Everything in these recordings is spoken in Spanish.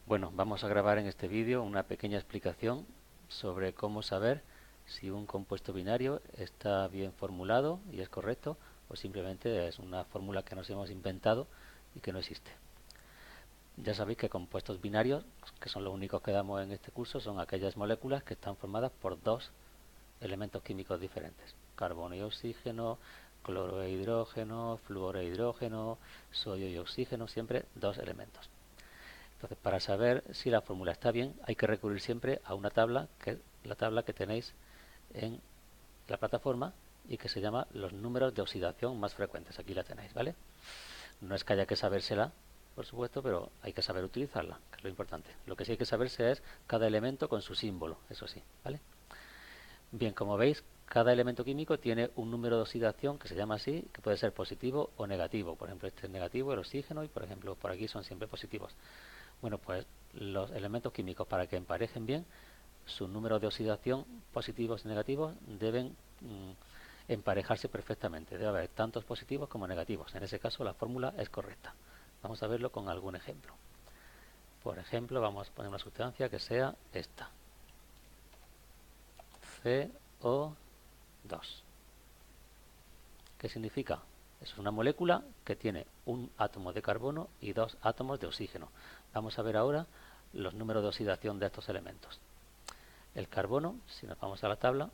Bueno, vamos a grabar en este vídeo una pequeña explicación sobre cómo saber si un compuesto binario está bien formulado y es correcto o simplemente es una fórmula que nos hemos inventado y que no existe. Ya sabéis que compuestos binarios, que son los únicos que damos en este curso, son aquellas moléculas que están formadas por dos elementos químicos diferentes: carbono y oxígeno, cloro e hidrógeno, flúor e hidrógeno, sodio y oxígeno, siempre dos elementos. Entonces, para saber si la fórmula está bien, hay que recurrir siempre a una tabla, que es la tabla que tenéis en la plataforma y que se llama los números de oxidación más frecuentes. Aquí la tenéis, ¿vale? No es que haya que sabérsela, por supuesto, pero hay que saber utilizarla, que es lo importante. Lo que sí hay que saberse es cada elemento con su símbolo, eso sí, ¿vale? Bien, como veis, cada elemento químico tiene un número de oxidación que se llama así, que puede ser positivo o negativo. Por ejemplo, este es negativo, el oxígeno, y por ejemplo, por aquí son siempre positivos. Bueno, pues los elementos químicos, para que emparejen bien, sus números de oxidación positivos y negativos deben emparejarse perfectamente. Debe haber tantos positivos como negativos. En ese caso, la fórmula es correcta. Vamos a verlo con algún ejemplo. Por ejemplo, vamos a poner una sustancia que sea esta: CO2. ¿Qué significa? Es una molécula que tiene un átomo de carbono y dos átomos de oxígeno. Vamos a ver ahora los números de oxidación de estos elementos. El carbono, si nos vamos a la tabla,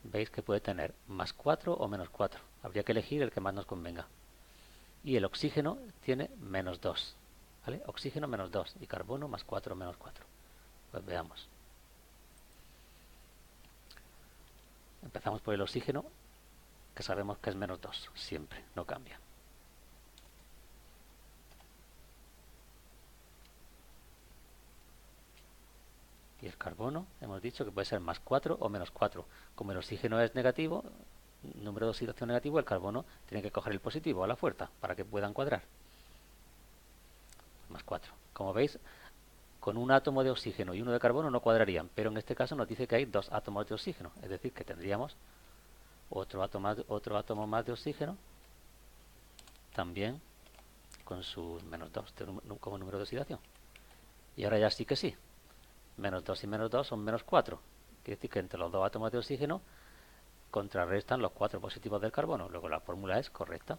veis que puede tener más 4 o menos 4. Habría que elegir el que más nos convenga. Y el oxígeno tiene menos 2. ¿Vale? Oxígeno menos 2 y carbono más 4 o menos 4. Pues veamos. Empezamos por el oxígeno, que sabemos que es menos 2. Siempre, no cambia. Y el carbono, hemos dicho que puede ser más 4 o menos 4. Como el oxígeno es negativo, número de oxidación negativo, el carbono tiene que coger el positivo a la fuerza para que puedan cuadrar. Más 4. Como veis, con un átomo de oxígeno y uno de carbono no cuadrarían, pero en este caso nos dice que hay dos átomos de oxígeno, es decir, que tendríamos otro átomo más de oxígeno, también con sus menos 2 como número de oxidación. Y ahora ya sí que sí, menos 2 y menos 2 son menos 4. Quiere decir que entre los dos átomos de oxígeno contrarrestan los 4 positivos del carbono. Luego la fórmula es correcta.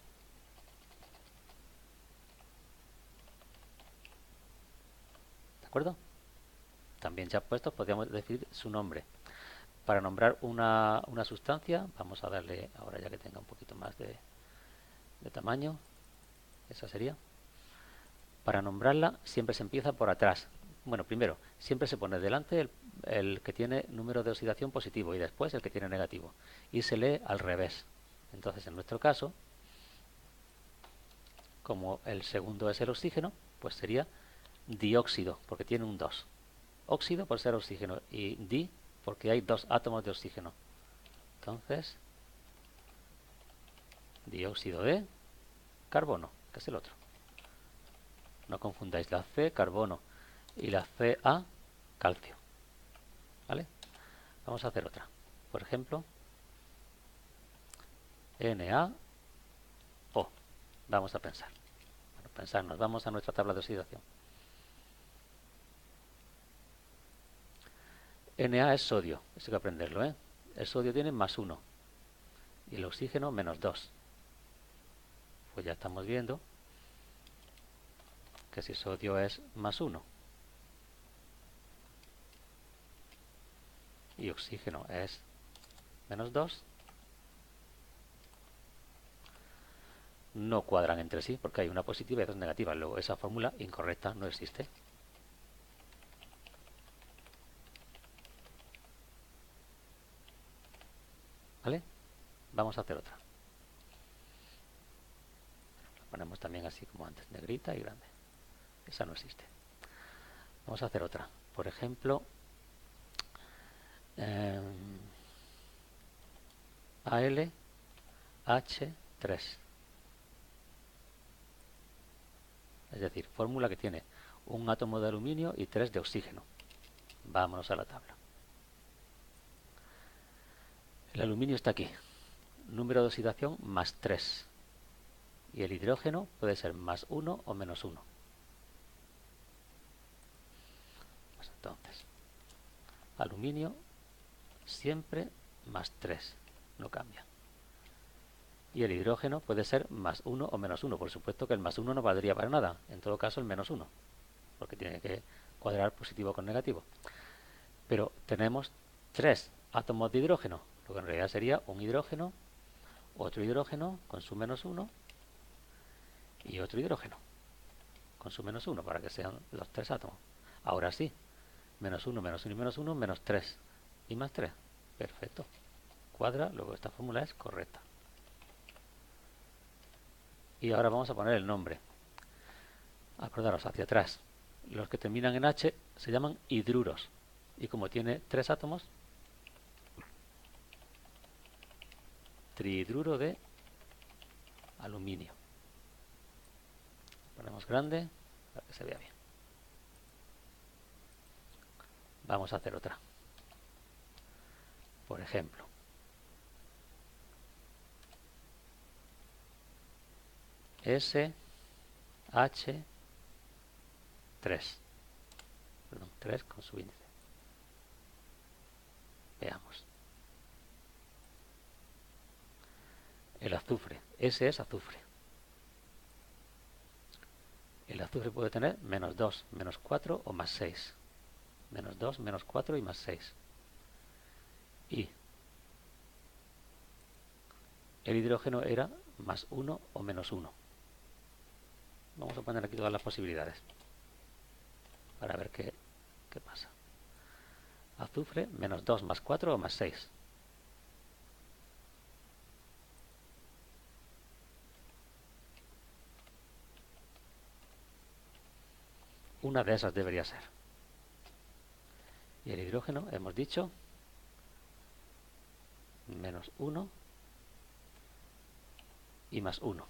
¿De acuerdo? También ya puestos podríamos decir su nombre. Para nombrar una sustancia, vamos a darle, ahora ya que tenga un poquito más de tamaño, esa sería. Para nombrarla siempre se empieza por atrás. Bueno, primero, siempre se pone delante el que tiene número de oxidación positivo y después el que tiene negativo. Y se lee al revés. Entonces, en nuestro caso, como el segundo es el oxígeno, pues sería dióxido, porque tiene un 2. Óxido por ser oxígeno y di porque hay dos átomos de oxígeno. Entonces, dióxido de carbono, que es el otro. No confundáis la C, carbono, y la Ca, calcio. ¿Vale? Vamos a hacer otra. Por ejemplo, NaO. Vamos a pensar. Bueno, pensar, nos vamos a nuestra tabla de oxidación. Na es sodio, eso hay que aprenderlo, ¿eh? El sodio tiene más 1 y el oxígeno menos 2. Pues ya estamos viendo que si sodio es más 1 y oxígeno es menos 2, no cuadran entre sí porque hay una positiva y dos negativas. Luego esa fórmula incorrecta no existe. ¿Vale? Vamos a hacer otra. La ponemos también así como antes, negrita y grande. Esa no existe. Vamos a hacer otra. Por ejemplo, AlH3. Es decir, fórmula que tiene un átomo de aluminio y 3 de oxígeno. Vámonos a la tabla. El aluminio está aquí. Número de oxidación más 3. Y el hidrógeno puede ser más 1 o menos 1. aluminio, siempre más 3, no cambia. Y el hidrógeno puede ser más 1 o menos 1. Por supuesto que el más 1 no valdría para nada. En todo caso el menos 1, porque tiene que cuadrar positivo con negativo. Pero tenemos 3 átomos de hidrógeno, lo que en realidad sería un hidrógeno, otro hidrógeno con su menos 1 y otro hidrógeno con su menos 1, para que sean los 3 átomos. Ahora sí, menos 1, menos 1 y menos 1, menos 3 y más 3. Perfecto. Cuadra, luego esta fórmula es correcta. Y ahora vamos a poner el nombre. Acordaros, hacia atrás. Los que terminan en H se llaman hidruros. Y como tiene 3 átomos, trihidruro de aluminio. Ponemos grande para que se vea bien. Vamos a hacer otra. Por ejemplo, SH3. Perdón, 3 con su índice. Veamos. El azufre. S es azufre. El azufre puede tener menos 2, menos 4 o más 6. Menos 2, menos 4 y más 6. Y el hidrógeno era más 1 o menos 1. Vamos a poner aquí todas las posibilidades para ver qué pasa. Azufre, menos 2 más 4 o más 6. Una de esas debería ser. Y el hidrógeno, hemos dicho, menos 1 y más 1.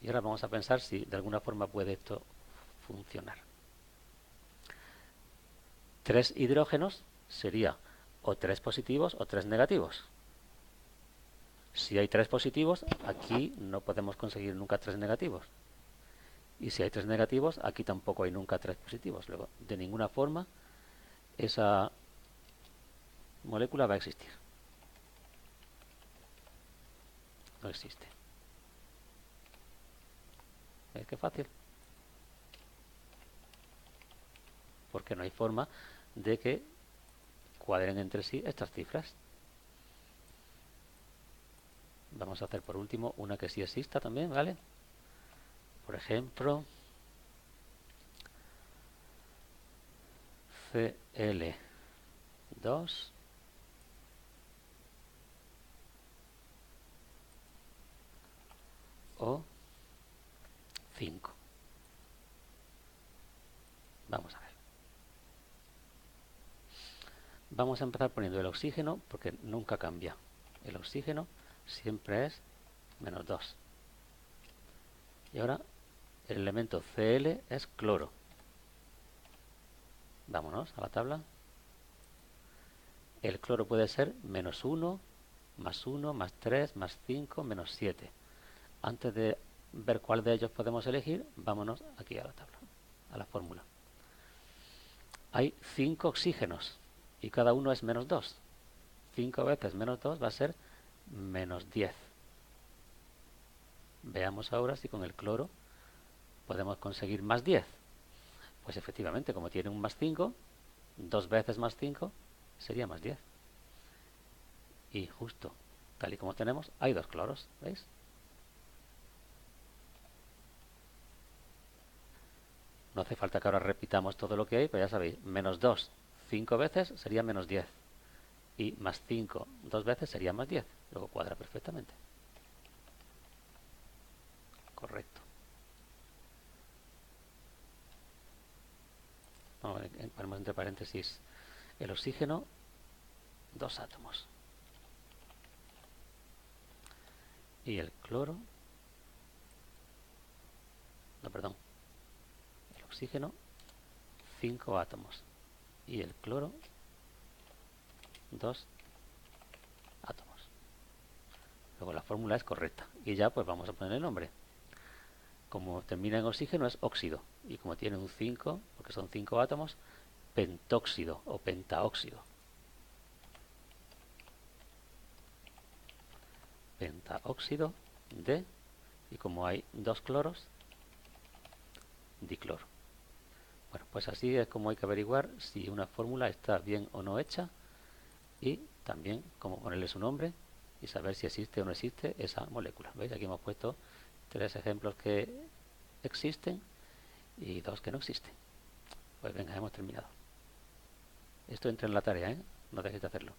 Y ahora vamos a pensar si de alguna forma puede esto funcionar. 3 hidrógenos sería o 3 positivos o 3 negativos. Si hay 3 positivos, aquí no podemos conseguir nunca 3 negativos. Y si hay 3 negativos, aquí tampoco hay nunca 3 positivos. Luego, de ninguna forma, esa molécula va a existir. No existe. ¿Ves qué fácil? Porque no hay forma de que cuadren entre sí estas cifras. Vamos a hacer por último una que sí exista también, ¿vale? Por ejemplo, Cl2 o 5. Vamos a ver. Vamos a empezar poniendo el oxígeno porque nunca cambia. El oxígeno siempre es menos 2. Y ahora el elemento Cl es cloro. Vámonos a la tabla. El cloro puede ser menos 1, más 3, más 5, menos 7. Antes de ver cuál de ellos podemos elegir, vámonos aquí a la tabla, a la fórmula. Hay 5 oxígenos y cada uno es menos 2. 5 veces menos 2 va a ser menos 10. Veamos ahora si con el cloro podemos conseguir más 10. Pues efectivamente, como tiene un más 5, 2 veces más 5 sería más 10. Y justo, tal y como tenemos, hay 2 cloros, ¿veis? No hace falta que ahora repitamos todo lo que hay, pero ya sabéis, menos 2, 5 veces sería menos 10. Y más 5, 2 veces sería más 10. Luego cuadra perfectamente. Correcto. Ponemos entre paréntesis el oxígeno, 2 átomos. Y el cloro, no, perdón, el oxígeno, 5 átomos. Y el cloro, 2 átomos. Luego la fórmula es correcta. Y ya pues vamos a poner el nombre. Como termina en oxígeno es óxido. Y como tiene un 5, porque son 5 átomos, pentóxido o pentaóxido. está óxido de, y como hay dos cloros, dicloro. Bueno, pues así es como hay que averiguar si una fórmula está bien o no hecha, y también cómo ponerle su nombre y saber si existe o no existe esa molécula. ¿Veis? Aquí hemos puesto 3 ejemplos que existen y 2 que no existen. Pues venga, hemos terminado. Esto entra en la tarea, ¿eh? No dejéis de hacerlo.